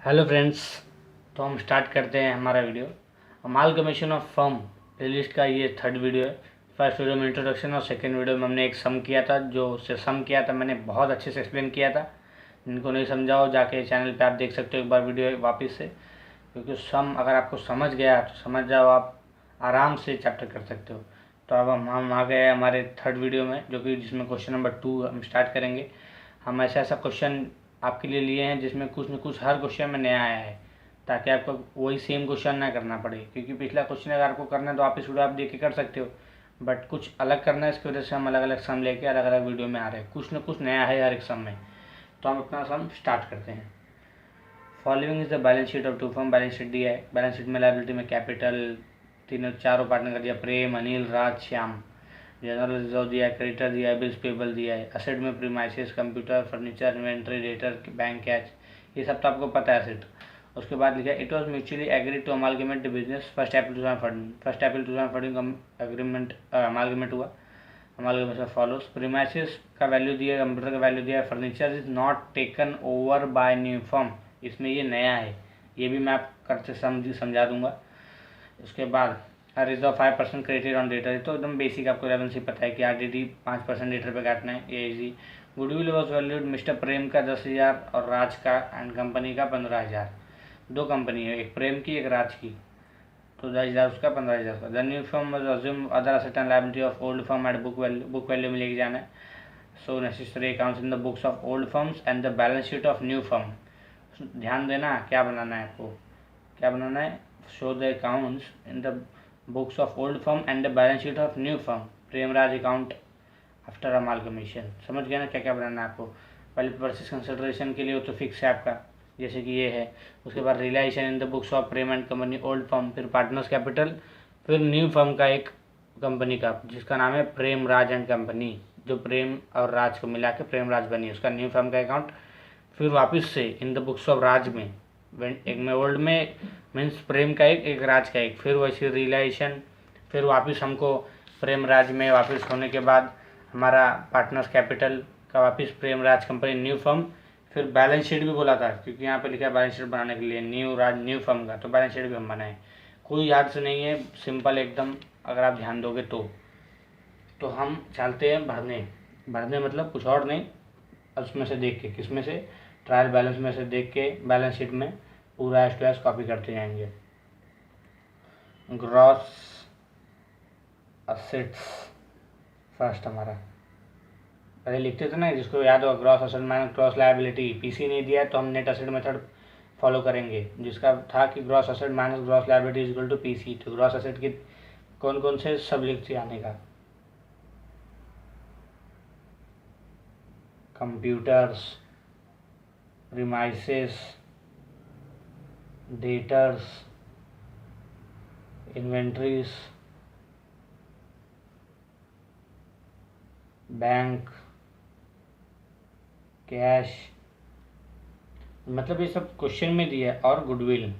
Hello friends. तो हम start करते हैं हमारा video. Amalgamation of firm playlist का ये थर्ड वीडियो है। फर्स्ट वीडियो में इंट्रोडक्शन और सेकंड वीडियो में हमने एक सम किया था। जो से सम किया था मैंने बहुत अच्छे से एक्सप्लेन किया था। जिनको नहीं समझा हो जाके चैनल पे आप देख सकते हो एक बार वीडियो वापस से, क्योंकि सम अगर आपको समझ गया तो समझ जाओ, आप आराम से चैप्टर कर सकते हो। तो अब हम आ गए हमारे थर्ड वीडियो में, जो कि जिसमें क्वेश्चन नंबर 2 हम स्टार्ट करेंगे। हम ऐसा ऐसा क्वेश्चन आपके लिए लिए हैं जिसमें कुछ न कुछ हर क्वेश्चन में नया आया है, ताकि आपको वही सेम क्वेश्चन ना करना पड़े। क्योंकि पिछला क्वेश्चन अगर आपको करना है तो आप इस वीडियो आप देख के कर सकते हो, बट कुछ अलग करना है, इसकी वजह से हम अलग अलग सम लेके अलग अलग वीडियो में आ रहे हैं। कुछ न कुछ नया है हर एक सम में। तो हम अपना सम स्टार्ट करते हैं। Following is the balance sheet of two firm. Balance sheet दिया है। बैलेंस शीट में लायबिलिटी में कैपिटल तीनों चारों पार्टनर का दिया, प्रेम, अनिल, राज, श्याम। जनरल रिजर्व दिया है, क्रेडिटर दिया है, बिल्स पेबल दिया है। असेट में premises, computer, furniture, inventory, debtor, bank cash, ये सब तो आपको पता है एसेट। उसके बाद लिखा it was mutually agreed to amalgamate the business 1 April 2014। 1 April 2014 agreement amalgamate हुआ। Amalgamation follows. प्रीमाइसेस का वैल्यू दिया है, कंप्यूटर का वैल्यू दिया है। Furniture is not taken over by new firm, इसमें ये नया है, ये भी मैं आप करते समझा दूंगा। उसके बाद रिजर्व 5% क्रेडिट ऑन डेटर, तो एकदम बेसिक, आपको 11 से पता है कि RDD 5% डेटर पे काटना है, ये easy. Goodwill was valued mister Prem का 10,000 और राज का एंड कंपनी का 15,000। दो कंपनी है, एक प्रेम की एक राज की, तो 10,000 उसका 15,000 का। The new firm was assume other asset and liability of old firm at book value में लेके जाना है। So necessary accounts in the books of old firms and the balance sheet of new firm. ध्यान देना क्या बनाना है आपको, क्या बनाना है। Show the accounts in the books of old firm and the balance sheet of new firm, Premraj account after amalgamation. समझ गया ना क्या क्या बनाना है आपको। पहले परचेज कंसिडरेशन के लिए वो तो फिक्स है आपका, जैसे कि ये है। उसके बाद realisation in the books of Prem and company old firm, फिर पार्टनर्स कैपिटल, फिर न्यू फर्म का एक कंपनी का जिसका नाम है प्रेम राज एंड कंपनी, जो प्रेम और राज को मिला के प्रेम राज बनी, उसका न्यू फर्म का अकाउंट। फिर वापस से इन द बुक्स ऑफ राज में, एक में ओल्ड में मीन्स प्रेम का एक राज का एक, फिर वैसे रिलाइजेशन, फिर वापस हमको प्रेम राज में वापस होने के बाद हमारा पार्टनर्स कैपिटल का वापस प्रेम राज कंपनी न्यू फर्म। फिर बैलेंस शीट भी बोला था, क्योंकि यहाँ पे लिखा है बैलेंस शीट बनाने के लिए न्यू राज न्यू फर्म का, तो बैलेंस शीट भी हम बनाए। कोई याद से नहीं है, सिंपल एकदम, अगर आप ध्यान दोगे तो हम चलते हैं भरने मतलब कुछ और नहीं, उसमें से देख के, किसमें से, ट्रायल बैलेंस में से देख के बैलेंस शीट में पूरा एस टू एस कॉपी करते जाएंगे। ग्रॉस असेट्स फर्स्ट हमारा, पहले लिखते थे ना, जिसको याद होगा, gross asset minus gross liability. PC नहीं दिया है तो हम नेट असेट मेथड फॉलो करेंगे, जिसका था कि gross asset minus gross liability is equal to PC. तो ग्रॉस असेट की कौन कौन से सब लिखते आने का, computers, premises, debtors, inventories, bank, cash, मतलब ये सब क्वेश्चन में दिया है। और गुडविल,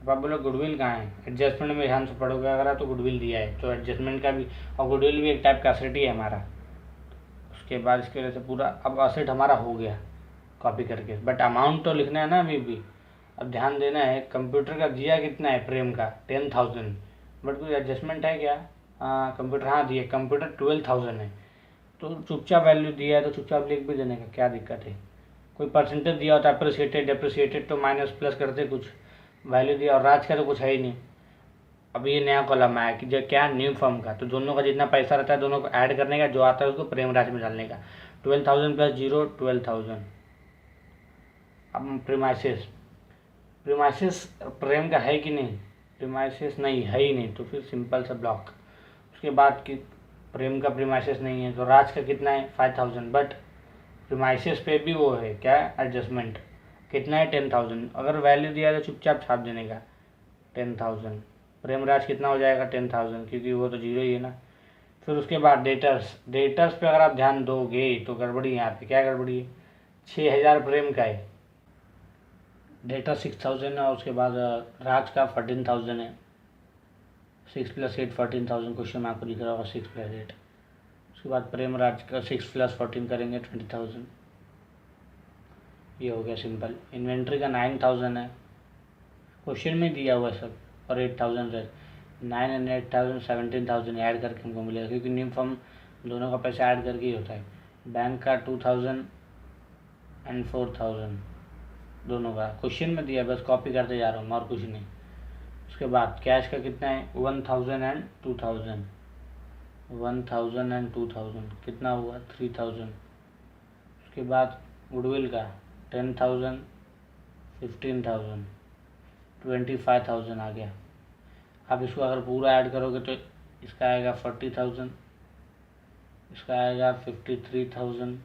अब आप बोलो गुडविल कहाँ है, एडजस्टमेंट में ध्यान से पढ़ोगे अगर आप तो गुडविल दिया है, तो एडजस्टमेंट का भी, और गुडविल भी एक टाइप का असेट ही है हमारा। उसके बाद इसके वजह से पूरा अब असेट हमारा हो गया कॉपी करके, बट अमाउंट तो लिखना है ना अभी भी। अब ध्यान देना है, कंप्यूटर का दिया कितना है प्रेम का 10,000, बट कोई एडजस्टमेंट है क्या। कंप्यूटर हाँ दिए, कंप्यूटर 12,000 है, तो चुपचाप वैल्यू दिया है तो चुपचाप लिख भी देने का, क्या दिक्कत है। कोई परसेंटेज दिया होता है, अप्रिसिएटेड डेप्रिसिएटेड तो माइनस प्लस करते कुछ, वैल्यू दिया, और राज का तो कुछ है ही नहीं। अब ये नया कॉलम आया कि जो क्या न्यू फर्म का, तो दोनों का जितना पैसा रहता है दोनों को ऐड करने का, जो आता है उसको प्रेम राज में डालने का। 12,000 प्लस 0 12,000। अब प्रीमाइसेस, प्रीमाइसेस प्रेम का है कि नहीं, प्रीमाइसेस नहीं है ही नहीं, तो फिर सिंपल सा ब्लॉक। उसके बाद कि प्रेम का प्रीमाइसेस नहीं है, तो राज का कितना है 5,000, बट प्रीमाइसेस पे भी वो है क्या एडजस्टमेंट, कितना है 10,000। अगर वैल्यू दिया तो चुपचाप छाप देने का 10,000। प्रेमराज कितना हो जाएगा 10,000, क्योंकि वो तो जीरो ही है ना। फिर उसके बाद डेटर्स, डेटर्स पे अगर आप ध्यान दोगे तो गड़बड़ी यहाँ पे, क्या गड़बड़ी है, 6,000 प्रेम का है, डेटर 6,000 है, और उसके बाद राज का 14,000 है। 6 + 8 14,000, क्वेश्चन में आपको दिख रहा होगा 6 + 8। उसके बाद प्रेम राज का 6 + 14 करेंगे 20,000। ये हो गया सिंपल। इन्वेंट्री का 9000 है, क्वेश्चन में दिया हुआ सब, और 8000 है। 9 एंड 8000 17,000 ऐड करके हमको मिलेगा, क्योंकि न्यू फर्म दोनों का पैसा ऐड करके ही होता है। बैंक का 2000 एंड 4000 दोनों का क्वेश्चन में दिया, बस कॉपी करते जा रहा हूँ और कुछ नहीं। उसके बाद कैश का कितना है 1000 एंड 2000, 1000 एंड 2000 कितना हुआ 3000। उसके बाद गुडविल का 10,000 15,000 25,000 आ गया। अब इसको अगर पूरा ऐड करोगे तो इसका आएगा 40,000, इसका आएगा 53,000।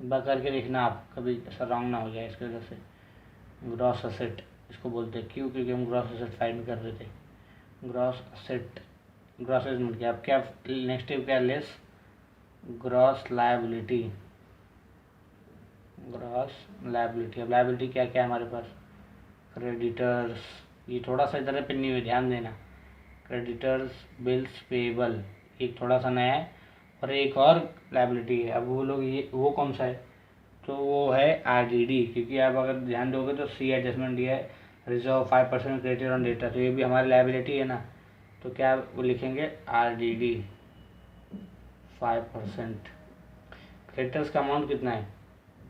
बात करके देखना आप, कभी ऐसा रॉन्ग ना हो जाए इसकी वजह से। ग्रॉस असेट इसको बोलते हैं, क्यों? क्योंकि हम ग्रॉस असेट फाइंड कर रहे थे। ग्रॉस असेट, ग्रॉस असेट मिल गया। अब क्या नेक्स्ट स्टेप क्या? Less gross liability, gross liability. अब लायबिलिटी क्या क्या है हमारे पास? क्रेडिटर्स, ये थोड़ा सा इधर पे नहीं, ध्यान देना। क्रेडिटर्स, बिल्स पेबल, एक थोड़ा सा नया है, और एक और लायबिलिटी है। अब वो लोग ये वो कौन सा है? तो वो है आरडीडी, क्योंकि आप अगर ध्यान दोगे तो सी एडजस्टमेंट दिया है, रिजर्व 5% क्रेडिट ऑन डेटा, तो ये भी हमारी लायबिलिटी है ना। तो क्या वो लिखेंगे आरडीडी 5%। क्रेडिटर्स का अमाउंट कितना है?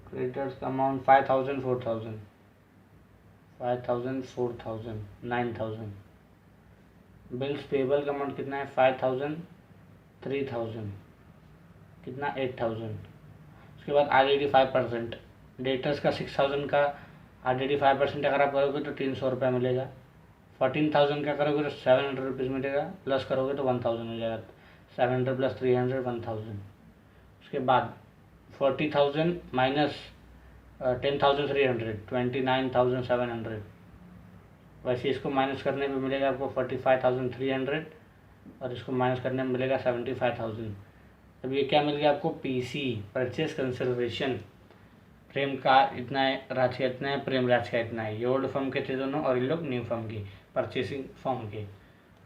क्रेडिटर्स का अमाउंट 5,000 4,000, 5,000 4,000 9,000। बिल्स पेबल का अमाउंट कितना है? 5,000 3,000, कितना 8,000। उसके बाद आरडीडी 5%, डेटर्स का 6,000 का आरडीडी 5% अगर आप करोगे तो 300 रुपये मिलेगा। 14,000 का करोगे तो 700 रुपीज़ मिलेगा, प्लस करोगे तो 1,000 हो जाएगा। 700 प्लस 300 1,000। उसके बाद 40,000 माइनस 10,300 29,700। वैसे इसको माइनस करने पे मिलेगा आपको 45,300, और इसको माइनस करने में मिलेगा 75,000। अब ये क्या मिल गया आपको? PC, purchase consideration. प्रेम का इतना है, राशि इतना है, प्रेम राशि का इतना है। ये ओल्ड फर्म के थे दोनों, और ये लोग न्यू फर्म की परचेसिंग फर्म के।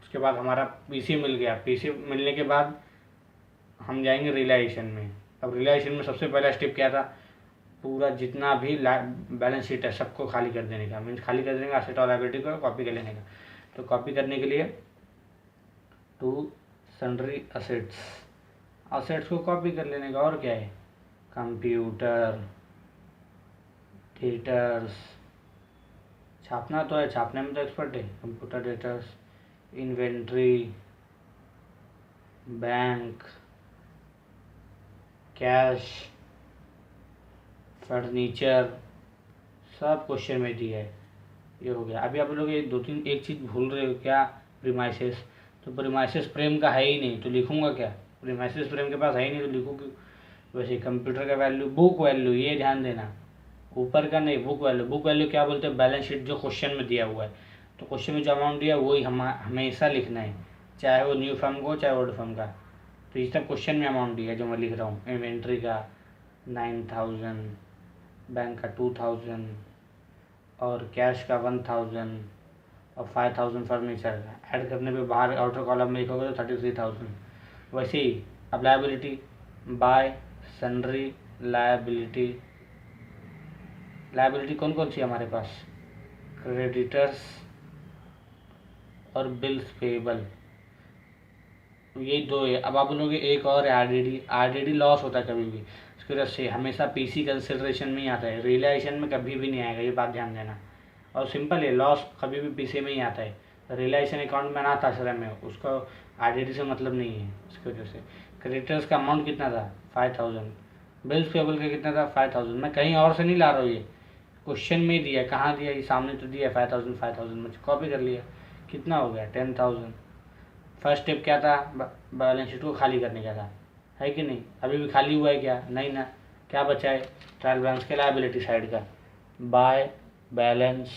उसके बाद हमारा पीसी मिल गया। पीसी मिलने के बाद हम जाएंगे रियलाइजेशन में। अब रियलाइजेशन में सबसे पहला स्टेप क्या था? पूरा जितना भी बैलेंस शीट है सबको खाली कर देने का, मीन्स खाली कर देने का, एसेट और लायबिलिटी को कॉपी कर लेने का। तो कॉपी करने के लिए टू सन्ड्री असेट्स, असेट्स को कॉपी कर लेने का। और क्या है? कंप्यूटर, डेटर्स, छापना तो है, छापने में तो एक्सपर्ट है। Computer, debtors, inventory, bank, cash, furniture, सब क्वेश्चन में दिया है। ये हो गया। अभी आप लोग ये दो तीन एक चीज़ भूल रहे हो, क्या? प्रीमाइसेस। तो प्रीमाइसेस प्रेम का है ही नहीं, तो लिखूंगा क्या? प्रीमाइसेस प्रेम के पास है ही नहीं, तो लिखूँ क्यों? वैसे कंप्यूटर का वैल्यू, बुक वैल्यू, ये ध्यान देना, ऊपर का नहीं, बुक वैल्यू। बुक वैल्यू क्या बोलते हैं? बैलेंस शीट जो क्वेश्चन में दिया हुआ है। तो क्वेश्चन में जो अमाउंट दिया है वही हमेशा लिखना है, चाहे वो न्यू फर्म को चाहे ओल्ड फर्म का। तो इस तक क्वेश्चन में अमाउंट दिया है जो मैं लिख रहा हूँ। इन्वेंट्री का 9,000, बैंक का 2,000, और कैश का 1,000, और 5,000 फर्नीचर। ऐड करने पे बाहर आउटर कॉलम में लिखोगे तो 33,000। वैसे ही अब liability, bye sundry liability. Liability कौन कौन सी है हमारे पास? क्रेडिटर्स और बिल्स पेबल, ये दो है। अब आप बोलोगे एक और है आरडीडी। आरडीडी लॉस होता है कभी भी, इसकी वजह से हमेशा पीसी कंसिडरेशन में ही आता है, रियलाइजेशन में कभी भी नहीं आएगा, ये बात ध्यान देना। और सिंपल है, लॉस कभी भी पीसी में ही आता है। रियलाइजेशन अकाउंट में ना था श्रम में, उसका आरडीडी से मतलब नहीं है, इसकी वजह से। क्रेडिटर्स का अमाउंट कितना था? 5,000। बिल्स पेबल का कितना था? 5,000। मैं कहीं और से नहीं ला रहा हूँ, ये क्वेश्चन में ही दिया है। कहाँ दिया? ये सामने तो दिया 5,000 5,000, मैं कॉपी कर लिया। कितना हो गया? 10,000। फर्स्ट स्टेप क्या था? बैलेंस शीट को खाली करने का था, है कि नहीं? अभी भी खाली हुआ है क्या? नहीं ना। क्या बचा है? ट्रायल बैलेंस के लायबिलिटी साइड का, बाय बैलेंस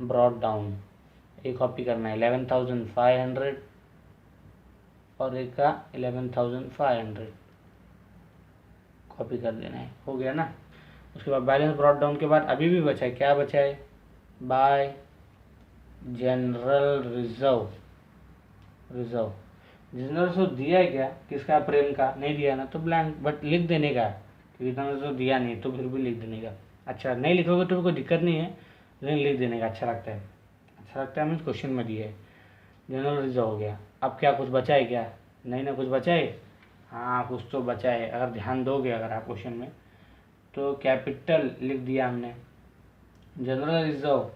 ब्रॉट डाउन। एक कॉपी करना है 11,500, और एक का 11,500 कॉपी कर देना है। हो गया ना। उसके बाद बैलेंस ब्रॉट डाउन के बाद अभी भी बचा है, क्या बचा है? Bye general reserve. Reserve, general reserve दिया है क्या? किसका? प्रेम का। नहीं दिया ना, तो ब्लैंक, बट लिख देने का, क्योंकि इतना तो दिया नहीं, तो फिर भी लिख देने का। अच्छा नहीं लिखोगे तो कोई दिक्कत नहीं है, लेकिन लिख देने का अच्छा लगता है। अच्छा लगता है मीन्स क्वेश्चन में दिया है। जनरल रिजर्व हो गया। अब क्या कुछ बचा है क्या? नहीं ना, कुछ बचा है। हाँ कुछ तो बचा है, अगर ध्यान दोगे अगर आप क्वेश्चन में, तो कैपिटल लिख दिया हमने। जनरल रिजर्व,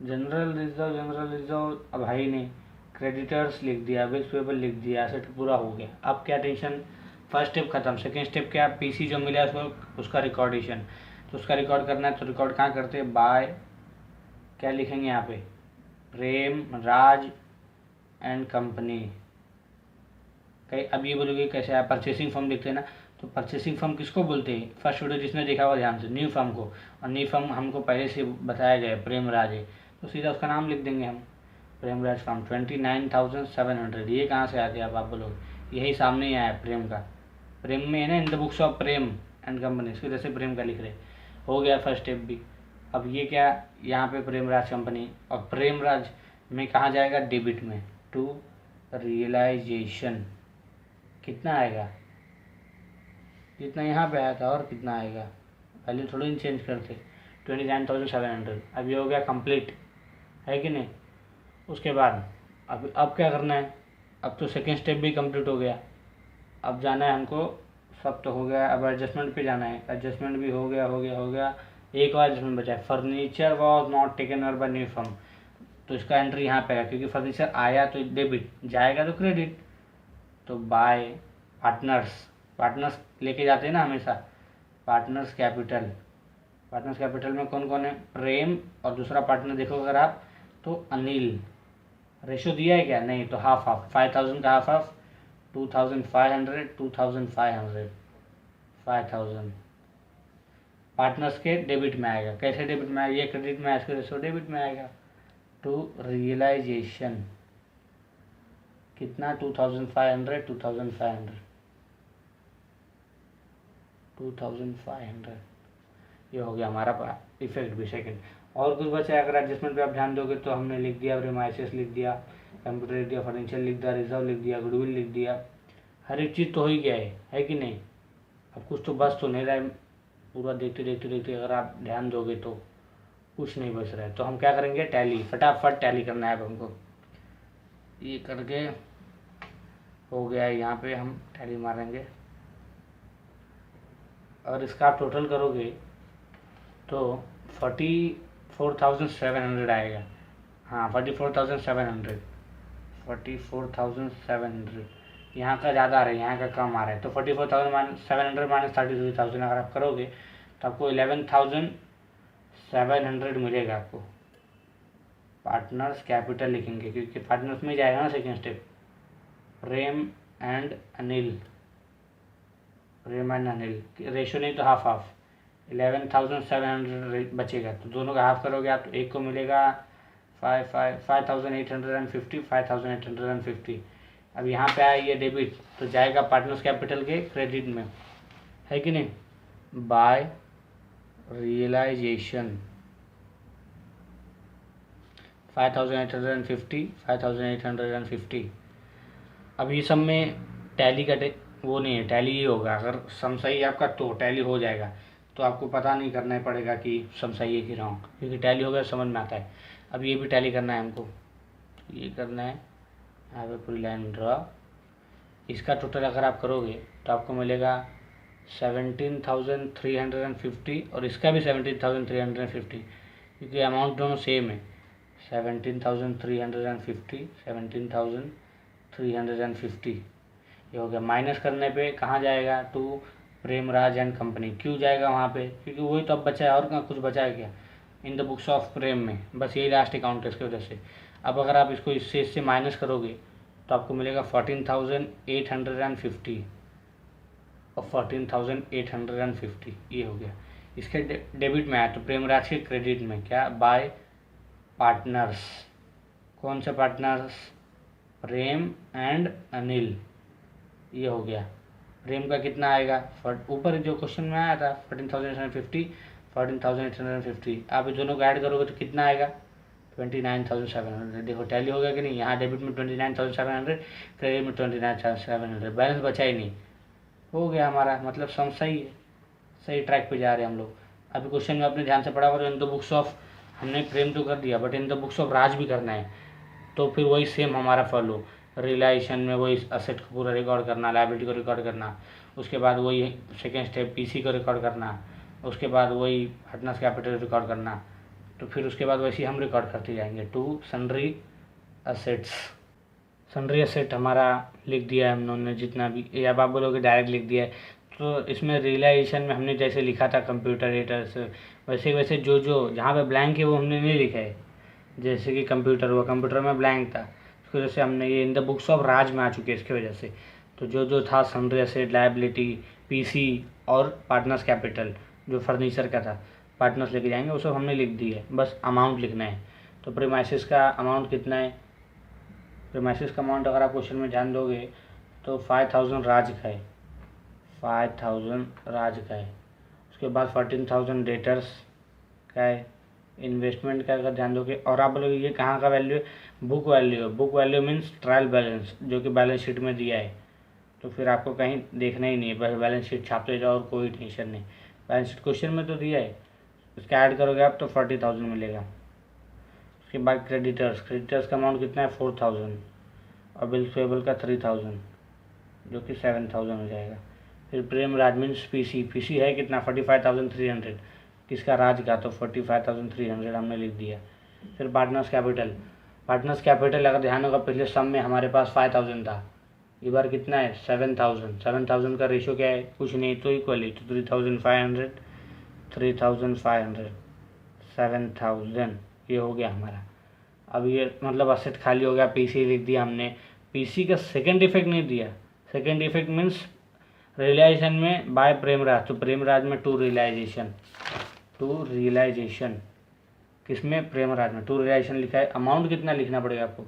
जनरल रिजर्व अब है ही नहीं। क्रेडिटर्स लिख दिया, बिल्स पेबल लिख दिया, एसेट पूरा हो गया। अब क्या टेंशन, फर्स्ट स्टेप खत्म। सेकेंड स्टेप क्या, पीसी जो मिला उसको उसका रिकॉर्डेशन, तो उसका रिकॉर्ड करना है। तो रिकॉर्ड कहाँ करते हैं, बाय, क्या लिखेंगे यहाँ पे, प्रेम राज एंड कंपनी। कहीं अब ये बोलोगे कैसे आप परचेसिंग फर्म लिखते हैं ना, तो परचेसिंग फर्म किसको बोलते हैं, फर्स्ट वीडियो जिसने देखा हुआ ध्यान से, न्यू फर्म को। और न्यू फर्म हमको पहले से बताया गया है, प्रेमराज है, तो सीधा उसका नाम लिख देंगे हम, प्रेमराज फर्म। 29,700, ये कहाँ से आ गया आप बोलोगे, यही सामने ही आया प्रेम का, प्रेम में है ना, इन the books of Prem and company, इसकी वजह से प्रेम का लिख रहे। हो गया फर्स्ट स्टेप भी। अब ये क्या, यहाँ पे प्रेमराज कंपनी, और प्रेमराज में कहाँ जाएगा, डेबिट में, टू रियलाइजेशन। कितना आएगा, जितना यहाँ पे आया था और कितना आएगा, वैल्यू थोड़ी चेंज करते। 29,700। अब ये हो गया कंप्लीट, है कि नहीं। उसके बाद अब क्या करना है, अब तो सेकेंड स्टेप भी कंप्लीट हो गया। अब जाना है हमको, सब तो हो गया, अब एडजस्टमेंट पे जाना है। एडजस्टमेंट भी हो गया। एक और एडजस्टमेंट बचा है, furniture was not taken over by new firm. तो इसका एंट्री यहाँ पे है, क्योंकि फर्नीचर आया तो डेबिट, जाएगा तो क्रेडिट। तो बाय पार्टनर्स लेके जाते हैं ना हमेशा, पार्टनर्स कैपिटल में कौन कौन है, प्रेम, और दूसरा पार्टनर देखो अगर आप तो अनिल। रेशो दिया है क्या, नहीं, तो हाफ 5,000 का हाफ 2,500 5,000 पार्टनर्स के डेबिट में आएगा। कैसे डेबिट में आएगा, ये क्रेडिट में आएगा, रेशो डेबिट में आएगा। टू रियलाइजेशन कितना, 2,500 ये हो गया हमारा इफेक्ट भी सेकंड। और कुछ बचा है, अगर एडजस्टमेंट पे आप ध्यान दोगे तो हमने लिख दिया, प्रीमाइसेस लिख दिया, कंप्यूटर लिख दिया, फर्नीचर लिख दिया, रिजर्व लिख दिया, गुडविल लिख दिया, हर एक चीज़ तो हो ही गया है कि नहीं। अब कुछ तो बस तो नहीं रहा है, पूरा देखते अगर आप ध्यान दोगे तो कुछ नहीं बच रहा है। तो हम क्या करेंगे, टैली, फटाफट टैली करना है अब हमको। ये करके हो गया है, यहाँ पे हम टैली मारेंगे, और इसका आप टोटल करोगे तो 44,700 आएगा। हाँ 44,700 यहाँ का ज़्यादा आ रहा है, यहाँ का कम आ रहा है। तो 44,700 माइनस 33,000 अगर आप करोगे तो आपको 11,700 मिलेगा आपको। पार्टनर्स कैपिटल लिखेंगे, क्योंकि पार्टनर्स में जाएगा ना second step, Prem and Anil, ratio नहीं तो हाफ 11,700 बचेगा। तो दोनों का हाफ करोगे आप तो एक को मिलेगा 5,850। अब यहाँ पे आया ये डेबिट, तो जाएगा पार्टनर्स कैपिटल के क्रेडिट में, है कि नहीं, बाय रियलाइजेशन 5,850। अब ये सब में टैली का वो नहीं है, टैली ही होगा। अगर सम सही आपका तो टैली हो जाएगा, तो आपको पता नहीं करना पड़ेगा कि सम सही है कि रॉन्ग, क्योंकि टैली हो गया समझ में आता है। अब ये भी टैली करना है हमको, ये करना है, यहाँ पे पूरी लाइन ड्रॉ। इसका टोटल अगर आप करोगे तो आपको मिलेगा 17,350, और इसका भी 17,350, क्योंकि अमाउंट दोनों सेम है। 17,350 ये हो गया। माइनस करने पे कहाँ जाएगा, टू प्रेमराज एंड कंपनी। क्यों जाएगा वहाँ पे, क्योंकि वही तो अब बचा है, और कहाँ कुछ बचा है क्या, इन द बुक्स ऑफ प्रेम में, बस यही लास्ट अकाउंट है इसकी वजह से। अब अगर आप इसको इससे माइनस करोगे तो आपको मिलेगा 14,850 और 14,850 ये हो गया। इसके डेबिट में आया, तो प्रेमराज के क्रेडिट में क्या, बाय पार्टनर्स। कौन से पार्टनर्स, प्रेम एंड अनिल, ये हो गया। प्रेम का कितना आएगा, ऊपर जो क्वेश्चन में आया था 14,850 आप दोनों को ऐड करोगे तो कितना आएगा, 29,700। देखो टैली हो गया कि नहीं, यहाँ डेबिट में 29,700, क्रेडिट में 29,700, बैलेंस बचा ही नहीं, हो गया हमारा, मतलब सम सही है, सही ट्रैक पे जा रहे हैं हम लोग। अभी क्वेश्चन में अपने ध्यान से पढ़ा होगा, इन द बुक्स ऑफ हमने प्रेम तो कर दिया, but in the books of Raj भी करना है, तो फिर वही सेम हमारा फॉलो, रियलाइजेशन में वही असेट को पूरा रिकॉर्ड करना, लायबिलिटी को रिकॉर्ड करना, उसके बाद वही सेकेंड स्टेप पीसी को रिकॉर्ड करना, उसके बाद वही पार्टनर्स कैपिटल रिकॉर्ड करना, तो फिर उसके बाद वैसे ही हम रिकॉर्ड करते जाएंगे to sundry assets. Sundry asset हमारा लिख दिया है हम लोगों ने जितना भी, या आप बोलोगे डायरेक्ट लिख दिया है, तो इसमें रियलाइजेशन में हमने जैसे लिखा था कंप्यूटर एटर्स, वैसे वैसे जो जो जहाँ पे ब्लैंक है वो हमने नहीं लिखा है। जैसे कि कंप्यूटर हुआ, कंप्यूटर में ब्लैंक था, उसकी वजह से हमने ये इन द बुक्स ऑफ राज में आ चुके हैं इसकी वजह से। तो जो जो था सन्ड्री असेट, लायबिलिटी, पीसी और पार्टनर्स कैपिटल जो फर्नीचर का था, पार्टनर्स लेके जाएंगे वो सब हमने लिख दी है, बस अमाउंट लिखना है। तो प्रीमाइसेस का अमाउंट कितना है, प्रीमाइसेस का अमाउंट अगर आप क्वेश्चन में जान दोगे तो 5000 राज का है, 5000 राज का है। उसके बाद 14000 डेटर्स का है। इन्वेस्टमेंट का अगर ध्यान दोगे, और आप बोलोगे ये कहाँ का वैल्यू है, बुक वैल्यू है। Book value means trial balance जो कि बैलेंस शीट में दिया है, तो फिर आपको कहीं देखना ही नहीं है, बस बैलेंस शीट छापते जाओ और कोई टेंशन नहीं। बैलेंस शीट क्वेश्चन में तो दिया है, उसका ऐड करोगे आप तो 40,000 मिलेगा। उसके बाद क्रेडिटर्स, क्रेडिटर्स का अमाउंट कितना है 4000, और बिल्स पेबल का 3000 जो कि 7000 हो जाएगा। फिर प्रेम राज मीन्स पीसी, पीसी है कितना 45,300, किसका राज का, तो 45,300 हमने लिख दिया। फिर पार्टनर्स कैपिटल, पार्टनर्स कैपिटल अगर ध्यान होगा पिछले सम में हमारे पास 5000 था, ये बार कितना है 7000, 7000 का रेशियो क्या है, कुछ नहीं तो इक्वली, तो 3500, 3500, 7000 ये हो गया हमारा। अब ये मतलब असेट खाली हो गया, पीसी लिख दिया हमने। पीसी का सेकंड इफेक्ट नहीं दिया, सेकंड इफेक्ट मीन्स रियलाइजेशन में बाय प्रेमराज, तो प्रेमराज में टू रियलाइजेशन, टू रियलाइजेशन किसमें, प्रेमराज में टू रियलाइजेशन लिखा है। अमाउंट कितना लिखना पड़ेगा आपको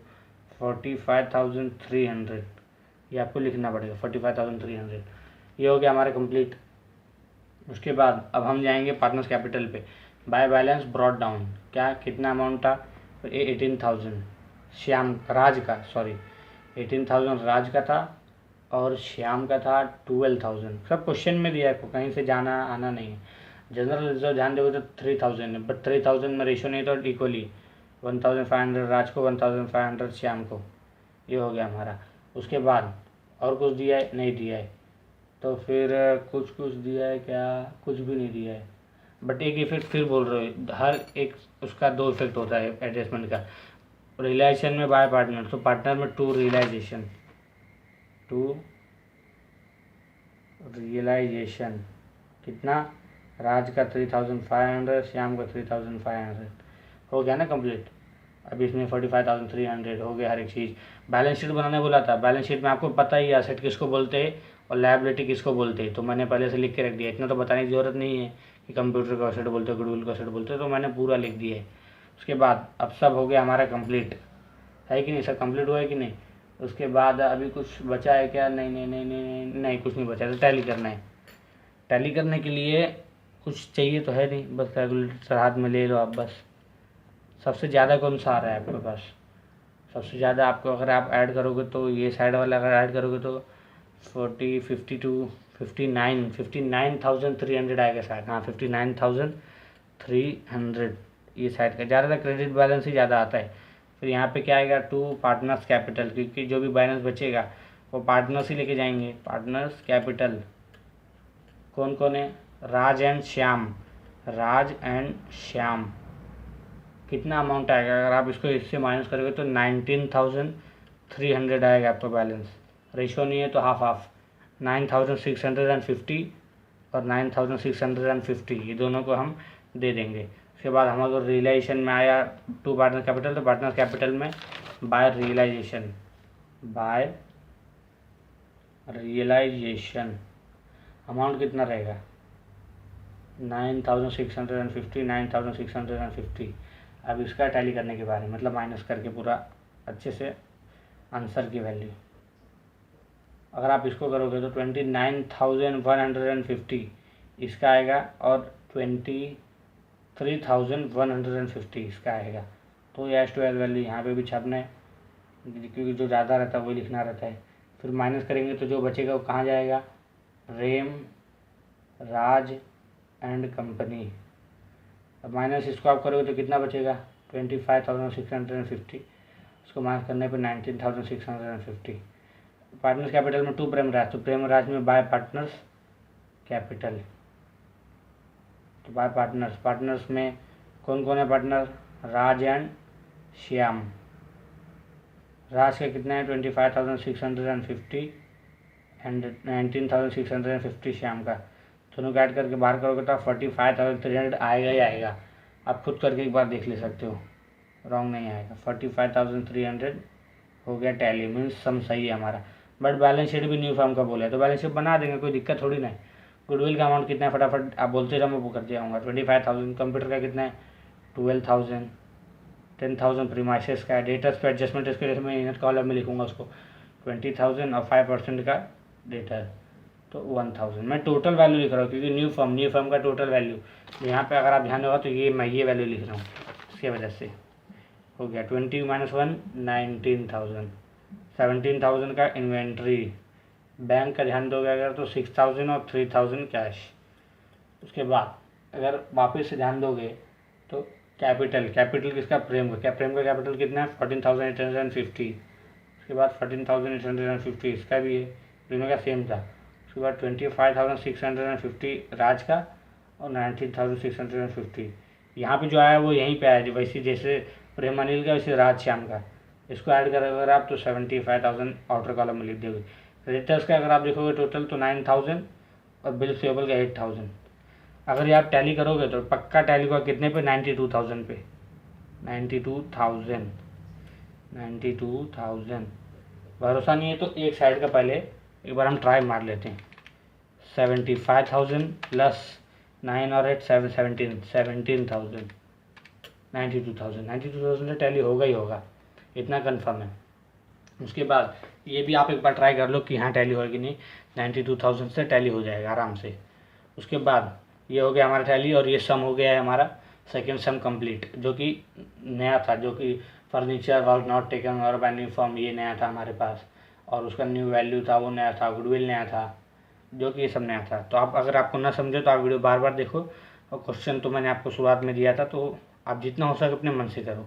45,300, ये आपको लिखना पड़ेगा 45,300। ये हो गया हमारा कंप्लीट। उसके बाद अब हम जाएंगे पार्टनर्स कैपिटल पे। बाय बैलेंस ब्रॉट डाउन, क्या कितना अमाउंट था, 18,000 श्याम राज का, सॉरी 18,000 राज का था, और श्याम का था 12,000। सब क्वेश्चन में दिया है, कहीं से जाना आना नहीं है। जनरल रिजर्व ध्यान दोगे तो 3000 है, बट 3000 में रेशो नहीं तो इक्वली 1500 राज को, 1500 श्याम को। ये हो गया हमारा। उसके बाद और कुछ दिया है, नहीं दिया है, तो फिर कुछ कुछ दिया है क्या, कुछ भी नहीं दिया है। बट एक इफेक्ट फिर बोल रहे हो, हर एक उसका दो इफेक्ट होता है एडजस्टमेंट का। रियलाइजेशन में बाय पार्टनर, तो पार्टनर में टू रियलाइजेशन, टू रियलाइजेशन कितना, राज का 3500, श्याम का 3500 हो गया ना कंप्लीट। अभी इसमें 45,300 हो गया हर एक चीज़। बैलेंस शीट बनाने बोला था, बैलेंस शीट में आपको पता ही है एसेट किसको बोलते हैं और लायबिलिटी किसको बोलते हैं, तो मैंने पहले से लिख के रख दिया, इतना तो बताने की ज़रूरत नहीं है कि कंप्यूटर को एसेट बोलते हैं, गुडविल को एसेट बोलते हैं, तो मैंने पूरा लिख दिया है। उसके बाद अब सब हो गया हमारा कंप्लीट, है कि नहीं, सब कंप्लीट हुआ है कि नहीं। उसके बाद अभी कुछ बचा है क्या, नहीं नहीं नहीं नहीं नहीं, नहीं कुछ नहीं बचा, तो टैली करना है। टैली करने के लिए कुछ चाहिए तो है नहीं, बस कैलकुलेटर हाथ में ले लो आप बस। सबसे ज़्यादा कौन सा आ रहा है आपके पास, सबसे ज़्यादा आपको अगर आप ऐड करोगे तो ये साइड वाला अगर ऐड करोगे तो 40, 52, 59,300 आएगा शायद, हाँ 59,300 ये साइड का। ज़्यादातर क्रेडिट बैलेंस ही ज़्यादा आता है। फिर यहाँ पे क्या आएगा, टू पार्टनर्स कैपिटल, क्योंकि जो भी बैलेंस बचेगा वो पार्टनर्स ही लेके जाएंगे। पार्टनर्स कैपिटल कौन कौन है, राज एंड श्याम, राज एंड श्याम कितना अमाउंट आएगा, अगर आप इसको इससे माइनस करोगे तो 19,300 आएगा आपका बैलेंस। रेशो नहीं है तो हाफ हाफ, 9,650 और 9,650 ये दोनों को हम दे देंगे। उसके बाद हमारे रियलाइजेशन में आया टू पार्टनर कैपिटल, तो पार्टनर कैपिटल में by realisation, by realisation amount कितना रहेगा 9,650, 9,650। अब इसका टैली करने के बारे में, मतलब माइनस करके पूरा अच्छे से आंसर की वैल्यू, अगर आप इसको करोगे तो 29,150 इसका आएगा और 23,150 इसका आएगा। तो ये एस टू एल वैल्यू यहाँ पे भी छापना है, क्योंकि जो ज़्यादा रहता है वही लिखना रहता है। फिर माइनस करेंगे तो जो बचेगा वो कहाँ जाएगा, रेम, राज एंड कंपनी, अब माइनस इसको आप करोगे तो कितना बचेगा 25,650, उसको माइनस करने पे 19,650। पार्टनर्स कैपिटल में 2 प्रेमराज, तो प्रेमराज में बाय पार्टनर्स कैपिटल, तो बाय पार्टनर्स में कौन कौन है पार्टनर, राज एंड श्याम। राज का कितना है 25,650 एंड 19,650 श्याम का, दोनों को ऐड करके बाहर करोगे तो 45,300 आएगा ही आएगा। आप खुद करके एक बार देख ले सकते हो, रॉन्ग नहीं आएगा। 45,300 हो गया टैली, मीन्स सम सही है हमारा। बट बैलेंस शीट भी न्यू फॉर्म का बोला है तो बैलेंस शीट बना देंगे, कोई दिक्कत थोड़ी ना है। गुडविल का अमाउंट कितना है फटाफट आप बोलते रहो, मैं वो कर जाऊँगा। 25,000। कंप्यूटर का कितना है 12,000। 10,000 प्रीमाइसेस का है। डेटर्स पे एडजस्टमेंट इसके लिए मैं यूनिट कॉलम में लिखूँगा उसको 20,000 और 5% का डेटर तो 1,000। मैं टोटल वैल्यू लिख रहा हूँ क्योंकि न्यू फॉर्म का टोटल वैल्यू यहाँ पे अगर आप ध्यान होगा तो ये मैं ये वैल्यू लिख रहा हूँ, इसके वजह से हो गया 20 - 1 19,000। 17,000 का इन्वेंट्री। बैंक का ध्यान दोगे अगर तो 6,000 और 3,000 कैश। उसके बाद अगर वापस से ध्यान दोगे तो कैपिटल किसका, प्रेम का। प्रेम का कैपिटल कितना है 14,850। उसके बाद 14,850 इसका भी है, दोनों का सेम था। उसके बाद 25,650 राज का और 19,650 यहाँ पे जो आया वो यहीं पे आया, वैसे जैसे प्रेम अनिल का वैसे राज श्याम का। इसको ऐड करोगे अगर आप तो 75,000 आउटर कॉलम में लिख दोगे। क्रेडिटर्स का अगर आप देखोगे टोटल तो 9,000 और बिल पेबल का 8,000। अगर ये आप टैली करोगे तो पक्का टैली का कितने पे 92,000 पे 92,000। भरोसा नहीं है तो एक साइड का पहले एक बार हम ट्राई मार लेते हैं। 75,000 प्लस 9 और 8 17,000 92,000 से टैली होगा ही होगा, इतना कंफर्म है। उसके बाद ये भी आप एक बार ट्राई कर लो कि हाँ टैली होगी नहीं, 92,000 से टैली हो जाएगा आराम से। उसके बाद ये हो गया हमारा टैली और ये सम हो गया है हमारा सेकेंड सम कंप्लीट, जो कि नया था, जो कि फर्नीचर वर्क नॉट टेकन और बाय न्यू फॉर्म ये नया था हमारे पास, और उसका न्यू वैल्यू था वो नया था, गुडविल नया था, जो कि ये सब नया था। तो आप अगर आपको ना समझे तो आप वीडियो बार बार देखो, और क्वेश्चन तो मैंने आपको शुरुआत में दिया था, तो आप जितना हो सके अपने मन से करो।